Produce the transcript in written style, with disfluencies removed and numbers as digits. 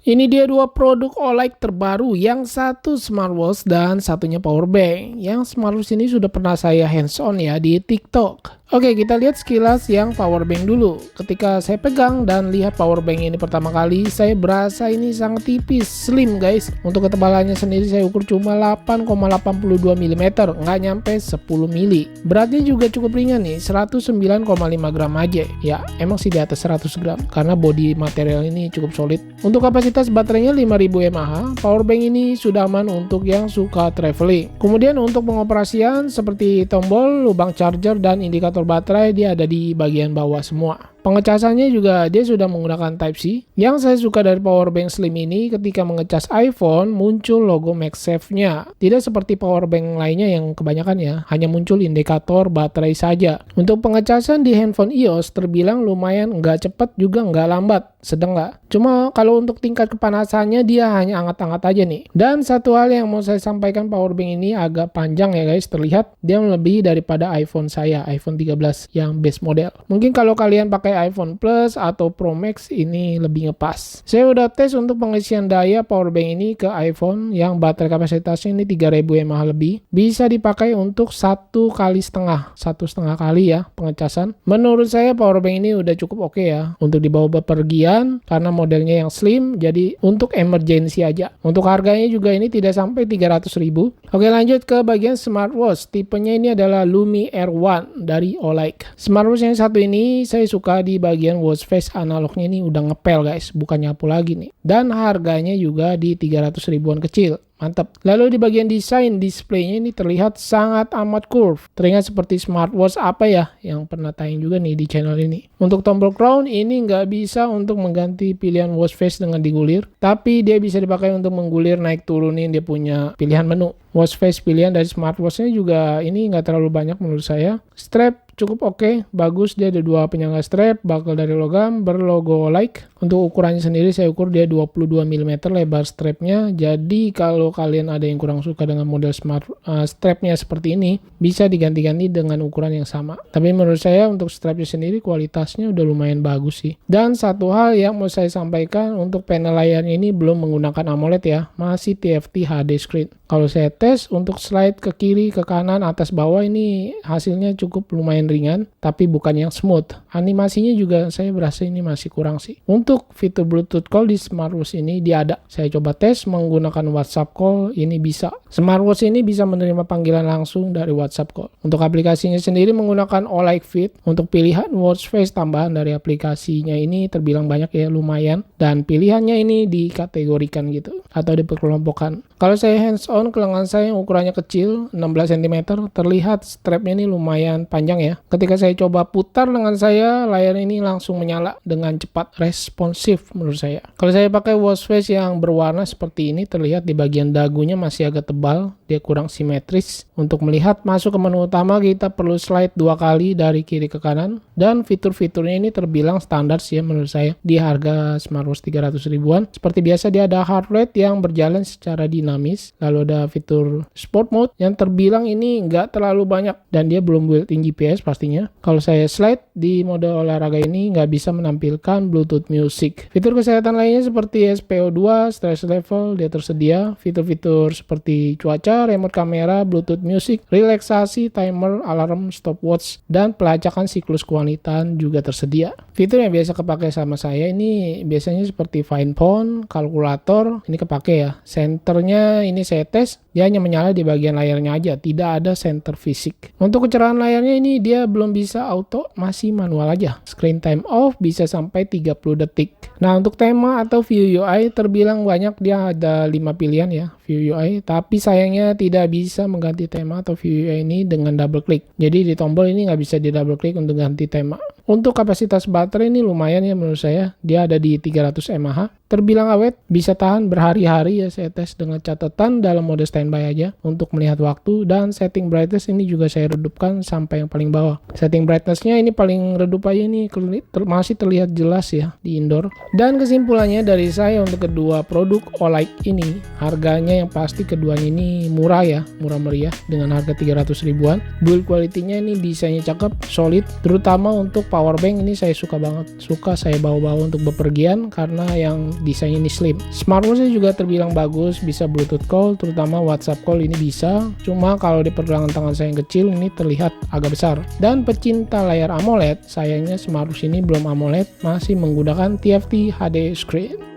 Ini dia dua produk OLED terbaru, yang satu smartwatch dan satunya powerbank. Yang smartwatch ini sudah pernah saya hands on ya di TikTok. Oke, kita lihat sekilas yang powerbank dulu. Ketika saya pegang dan lihat powerbank ini pertama kali, saya berasa ini sangat tipis, slim guys. Untuk ketebalannya sendiri saya ukur cuma 8,82 mm, nggak nyampe 10 mili. Beratnya juga cukup ringan nih, 109,5 gram aja. Ya, emang sih di atas 100 gram, karena bodi material ini cukup solid. Untuk kapasitas baterainya 5000 mAh, powerbank ini sudah aman untuk yang suka traveling. Kemudian untuk pengoperasian seperti tombol, lubang charger, dan indikator baterai dia ada di bagian bawah semua. Pengecasannya juga dia sudah menggunakan Type-C. Yang saya suka dari powerbank slim ini, ketika mengecas iPhone muncul logo MagSafe-nya. Tidak seperti powerbank lainnya yang kebanyakan ya, hanya muncul indikator baterai saja. Untuk pengecasan di handphone iOS terbilang lumayan, nggak cepat juga nggak lambat, sedang lah. Cuma kalau untuk tingkat kepanasannya dia hanya hangat-hangat aja nih. Dan satu hal yang mau saya sampaikan, powerbank ini agak panjang ya guys, terlihat dia melebihi daripada iPhone saya, iPhone 13 yang base model. Mungkin kalau kalian pakai iPhone Plus atau Pro Max ini lebih ngepas. Saya udah tes untuk pengisian daya powerbank ini ke iPhone yang baterai kapasitasnya ini 3000 mAh lebih. Bisa dipakai untuk 1,5 kali ya pengecasan. Menurut saya powerbank ini udah cukup oke ya untuk dibawa bepergian karena modelnya yang slim, jadi untuk emergency aja. Untuk harganya juga ini tidak sampai 300.000. Oke, lanjut ke bagian smartwatch. Tipenya ini adalah Lumi R1 dari OLED. Smartwatch yang satu ini saya suka di bagian watch face analognya ini udah ngepel guys, bukan nyapu lagi nih. Dan harganya juga di 300 ribuan kecil. Mantap. Lalu di bagian desain, displaynya ini terlihat sangat amat curve. Teringat seperti smartwatch apa ya yang pernah tayang juga nih di channel ini. Untuk tombol crown ini nggak bisa untuk mengganti pilihan watch face dengan digulir, tapi dia bisa dipakai untuk menggulir naik turunin dia punya pilihan menu. Watch face pilihan dari smartwatchnya juga ini nggak terlalu banyak menurut saya. Strap cukup oke, bagus, dia ada dua penyangga strap, buckle dari logam, berlogo OLED. Untuk ukurannya sendiri saya ukur dia 22 mm lebar strapnya. Jadi kalau kalian ada yang kurang suka dengan model strapnya seperti ini, bisa diganti-ganti dengan ukuran yang sama. Tapi menurut saya untuk strapnya sendiri kualitasnya udah lumayan bagus sih. Dan satu hal yang mau saya sampaikan, untuk panel layarnya ini belum menggunakan AMOLED ya, masih TFT HD screen. Kalau saya tes untuk slide ke kiri, ke kanan, atas, bawah ini hasilnya cukup lumayan ringan, tapi bukan yang smooth. Animasinya juga saya berasa ini masih kurang sih. Untuk fitur Bluetooth call di smartwatch ini dia ada. Saya coba tes menggunakan WhatsApp call, ini bisa. Smartwatch ini bisa menerima panggilan langsung dari WhatsApp call. Untuk aplikasinya sendiri menggunakan OLED Fit. Untuk pilihan watch face tambahan dari aplikasinya ini terbilang banyak ya, lumayan. Dan pilihannya ini dikategorikan gitu atau diperkelompokkan. Kalau saya hands on ke lengan saya yang ukurannya kecil 16 cm, terlihat strapnya ini lumayan panjang ya. Ketika saya coba putar lengan saya, layar ini langsung menyala dengan cepat, responsif menurut saya. Kalau saya pakai watch face yang berwarna seperti ini, terlihat di bagian dagunya masih agak tebal, dia kurang simetris. Untuk melihat masuk ke menu utama kita perlu slide 2 kali dari kiri ke kanan, dan fitur-fiturnya ini terbilang standar sih ya menurut saya di harga smartwatch 300 ribuan. Seperti biasa dia ada heart rate yang berjalan secara dinamis, lalu ada fitur sport mode yang terbilang ini nggak terlalu banyak dan dia belum built-in GPS pastinya. Kalau saya slide di mode olahraga ini nggak bisa menampilkan Bluetooth music. Fitur kesehatan lainnya seperti SpO2, stress level dia tersedia. Fitur-fitur seperti cuaca, remote kamera, Bluetooth music, relaksasi, timer, alarm, stopwatch, dan pelacakan siklus kewanitaan juga tersedia. Fitur yang biasa kepake sama saya ini biasanya seperti fine phone, kalkulator, ini kepake ya. Senternya ini saya tes, dia hanya menyala di bagian layarnya aja, tidak ada center fisik. Untuk kecerahan layarnya ini dia belum bisa auto, masih manual aja. Screen time off bisa sampai 30 detik. Nah, untuk tema atau view UI terbilang banyak, dia ada 5 pilihan ya view UI, tapi sayangnya tidak bisa mengganti tema atau view UI ini dengan double klik. Jadi di tombol ini nggak bisa di double klik untuk ganti tema. Untuk kapasitas baterai ini lumayan ya menurut saya, dia ada di 300 mAh. Terbilang awet, bisa tahan berhari-hari ya, saya tes dengan catatan dalam mode standby aja untuk melihat waktu. Dan setting brightness ini juga saya redupkan sampai yang paling bawah. Setting brightnessnya ini paling redup aja, ini masih terlihat jelas ya di indoor. Dan kesimpulannya dari saya untuk kedua produk OLED ini, harganya yang pasti keduanya ini murah ya, murah meriah dengan harga 300 ribuan. Build quality-nya ini desainnya cakep, solid, terutama untuk powerbank ini saya suka banget. Suka saya bawa-bawa untuk bepergian karena yang desainnya ini slim. Smartwatch-nya juga terbilang bagus, bisa Bluetooth call, terutama WhatsApp call ini bisa. Cuma kalau di pergelangan tangan saya yang kecil ini terlihat agak besar. Dan pecinta layar AMOLED, sayangnya smartwatch ini belum AMOLED, masih menggunakan TFT HD screen.